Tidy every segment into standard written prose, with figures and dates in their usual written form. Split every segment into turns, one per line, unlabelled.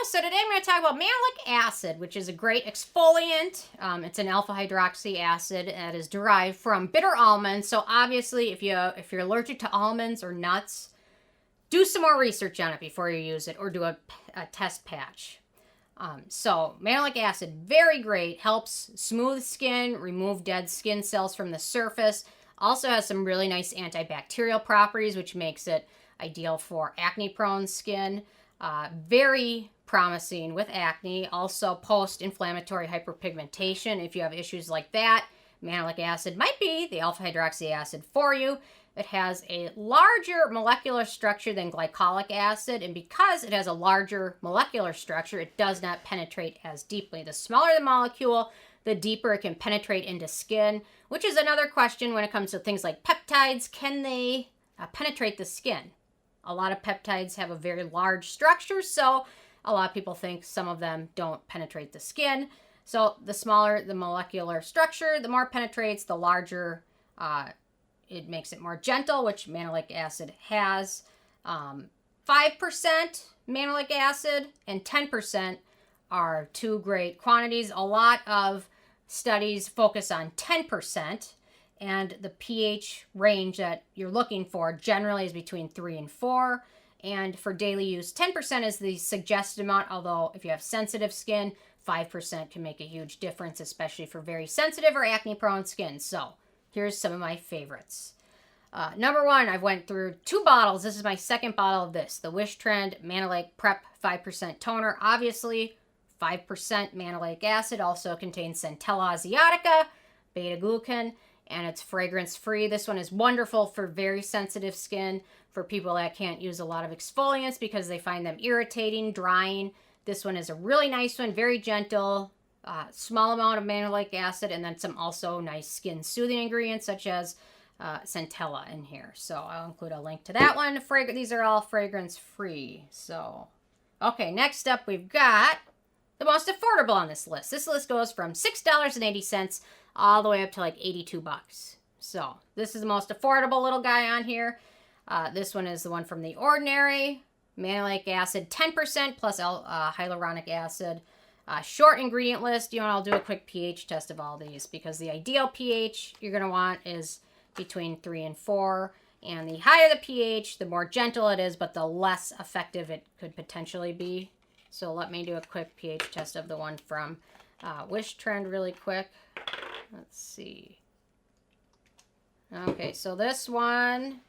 so today I'm going to talk about Mandelic Acid, which is a great exfoliant. It's an alpha hydroxy acid that is derived from bitter almonds. So obviously, if you're allergic to almonds or nuts, do some more research on it before you use it, or do a test patch. So Mandelic Acid, very great, helps smooth skin, remove dead skin cells from the surface. Also has some really nice antibacterial properties, which makes it ideal for acne-prone skin. Very promising with acne. Also post-inflammatory hyperpigmentation. If you have issues like that, Mandelic Acid might be the alpha hydroxy acid for you. It has a larger molecular structure than glycolic acid, and because it has a larger molecular structure, it does not penetrate as deeply. The smaller the molecule, the deeper it can penetrate into skin, which is another question when it comes to things like peptides. Can they penetrate the skin? A lot of peptides have a very large structure, so a lot of people think some of them don't penetrate the skin. So the smaller the molecular structure, the more it penetrates, the larger it makes it more gentle, which Mandelic Acid has. 5% Mandelic Acid and 10% are two great quantities. A lot of studies focus on 10%, and the pH range that you're looking for generally is between 3 and 4. And for daily use, 10% is the suggested amount, although if you have sensitive skin, 5% can make a huge difference, especially for very sensitive or acne-prone skin. So here's some of my favorites. Number one, I've went through 2 bottles. This is my second bottle of this. The Wishtrend Mandelic Prep 5% Toner. Obviously, 5% Mandelic Acid. Also contains Centella asiatica, beta-glucan, and it's fragrance-free. This one is wonderful for very sensitive skin, for people that can't use a lot of exfoliants because they find them irritating, drying. This one is a really nice one, very gentle, small amount of Mandelic Acid, and then some also nice skin-soothing ingredients such as Centella in here. So I'll include a link to that one. These are all fragrance-free. So, okay, next up we've got the most affordable on this list. This list goes from $6.80 all the way up to like $82. So this is the most affordable little guy on here. This one is the one from The Ordinary. Mandelic Acid, 10% plus hyaluronic acid. Short ingredient list. I'll do a quick pH test of all these because the ideal pH you're going to want is between 3 and 4. And the higher the pH, the more gentle it is, but the less effective it could potentially be. So let me do a quick pH test of the one from Wishtrend really quick. Let's see. Okay, so this one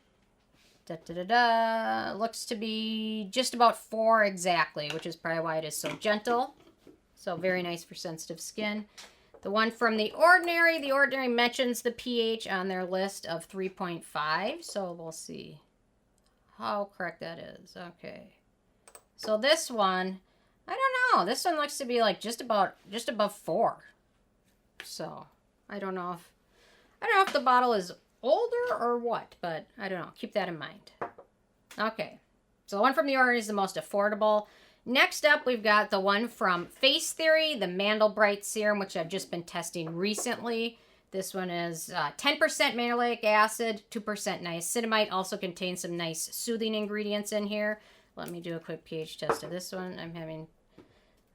looks to be just about 4 exactly, which is probably why it is so gentle. So very nice for sensitive skin. The one from The Ordinary mentions the pH on their list of 3.5. So we'll see how correct that is. Okay. So this one, I don't know. This one looks to be like just above 4. So I don't know if the bottle is older or what, but I don't know. Keep that in mind. Okay. So the one from The Ordinary is the most affordable. Next up, we've got the one from FaceTheory, the Mandelbright Serum, which I've just been testing recently. This one is 10% Mandelic Acid, 2% Niacinamide. Also contains some nice soothing ingredients in here. Let me do a quick pH test of this one. I'm having,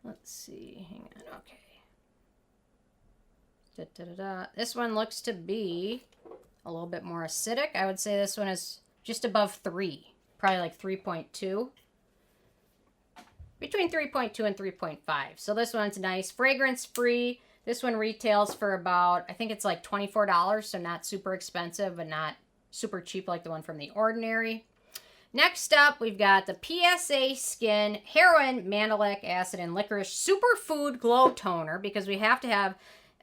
let's see, hang on, okay. This one looks to be a little bit more acidic. I would say this one is just above 3, probably like 3.2. Between 3.2 and 3.5. So this one's nice. Fragrance-free. This one retails for about, I think it's like $24, so not super expensive, but not super cheap like the one from The Ordinary. Next up, we've got the PSA Skin HEROINE Mandelic Acid and Licorice Superfood Glow Toner, because we have to have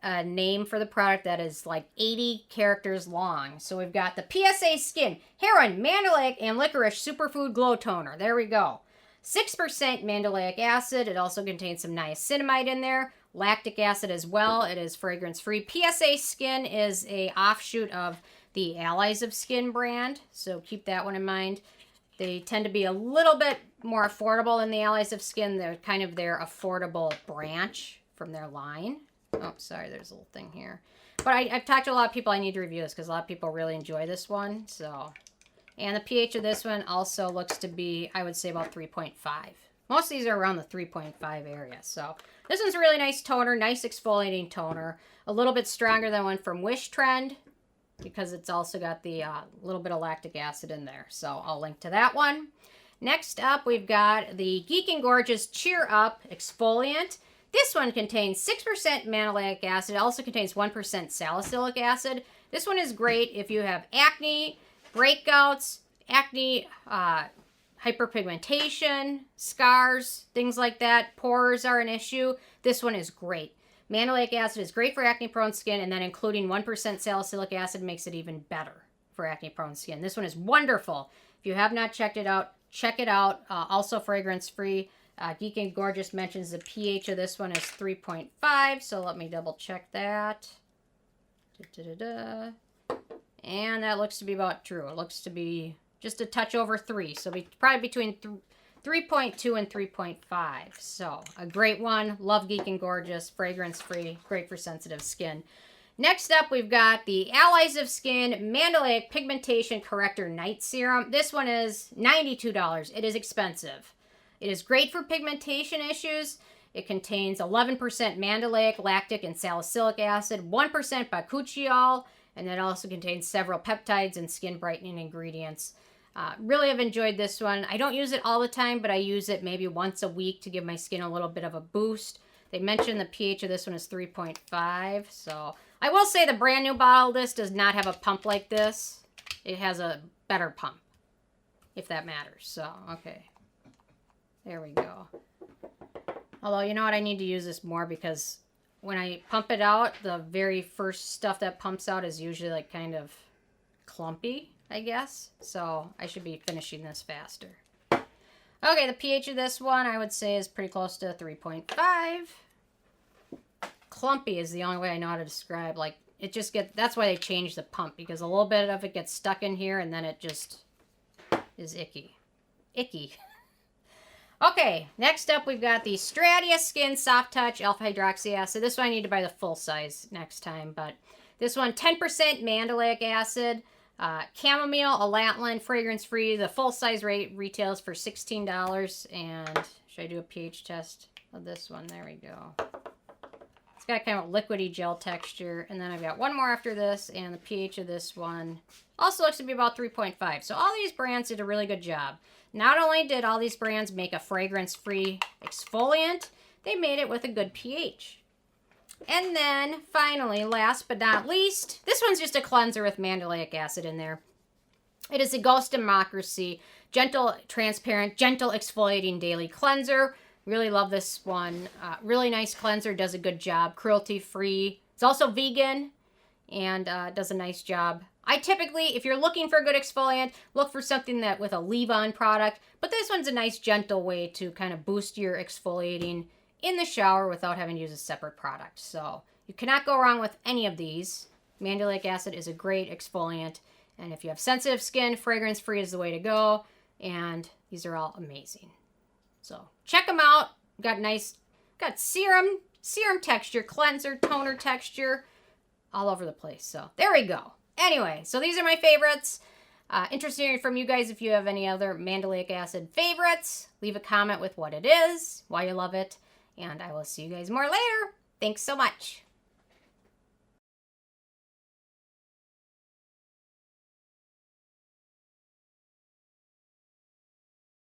a name for the product that is like 80 characters long. So we've got the PSA Skin HEROINE Mandelic and Licorice Superfood Glow Toner. There we go. 6% Mandelic Acid. It also contains some niacinamide in there. Lactic acid as well. It is fragrance-free. PSA Skin is a offshoot of the Allies of Skin brand, so keep that one in mind. They tend to be a little bit more affordable than the Allies of Skin. They're kind of their affordable branch from their line. Oh, sorry, there's a little thing here. But I've talked to a lot of people. I need to review this because a lot of people really enjoy this one. So, and the pH of this one also looks to be, I would say, about 3.5. Most of these are around the 3.5 area. So this one's a really nice toner, nice exfoliating toner. A little bit stronger than one from Wishtrend because it's also got the little bit of lactic acid in there. So I'll link to that one. Next up, we've got the Geek and Gorgeous Cheer Up Exfoliant. This one contains 6% Mandelic Acid. It also contains 1% salicylic acid. This one is great if you have acne, breakouts, acne, hyperpigmentation, scars, things like that. Pores are an issue. This one is great. Mandelic acid is great for acne-prone skin, and then including 1% salicylic acid makes it even better for acne-prone skin. This one is wonderful. If you have not checked it out, check it out. Also fragrance-free. Geek and Gorgeous mentions the pH of this one is 3.5, so let me double check that. And that looks to be about true. It looks to be just a touch over 3, so probably between 3.2 and 3.5. So a great one. Love Geek and Gorgeous, fragrance-free, great for sensitive skin. Next up, we've got the Allies of Skin Mandelic Pigmentation Corrector Night Serum. This one is $92. It is expensive. It is great for pigmentation issues. It contains 11% mandelic, lactic, and salicylic acid, 1% bakuchiol, and it also contains several peptides and skin brightening ingredients. Really have enjoyed this one. I don't use it all the time, but I use it maybe once a week to give my skin a little bit of a boost. They mentioned the pH of this one is 3.5, so I will say the brand new bottle of this does not have a pump like this. It has a better pump, if that matters. So, okay. There we go. Although, you know what? I need to use this more because when I pump it out, the very first stuff that pumps out is usually like kind of clumpy, I guess. So I should be finishing this faster. Okay, the pH of this one I would say is pretty close to 3.5. Clumpy is the only way I know how to describe. Like, it just gets, that's why they changed the pump, because a little bit of it gets stuck in here and then it just is icky. Icky. Okay, next up we've got the Stratus Skin Soft Touch Alpha Hydroxy Acid. This one I need to buy the full size next time, but this one 10% Mandelic Acid, chamomile, allantoin, fragrance free. The full size rate retails for $16. And should I do a pH test of this one? There we go. It's got kind of a liquidy gel texture, and then I've got one more after this, and the pH of this one also looks to be about 3.5. So all these brands did a really good job. Not only did all these brands make a fragrance-free exfoliant, they made it with a good pH. And then, finally, last but not least, this one's just a cleanser with mandelic acid in there. It is a Ghost Democracy Gentle, Transparent, Gentle Exfoliating Daily Cleanser. Really love this one. Really nice cleanser, does a good job. Cruelty-free. It's also vegan and does a nice job. I typically, if you're looking for a good exfoliant, look for something that with a leave-on product. But this one's a nice, gentle way to kind of boost your exfoliating in the shower without having to use a separate product. So you cannot go wrong with any of these. Mandelic acid is a great exfoliant. And if you have sensitive skin, fragrance-free is the way to go. And these are all amazing. So check them out. Got serum texture, cleanser, toner texture, all over the place. So there we go. Anyway, so these are my favorites. Interested in hearing from you guys if you have any other Mandelic Acid favorites. Leave a comment with what it is, why you love it, and I will see you guys more later. Thanks so much.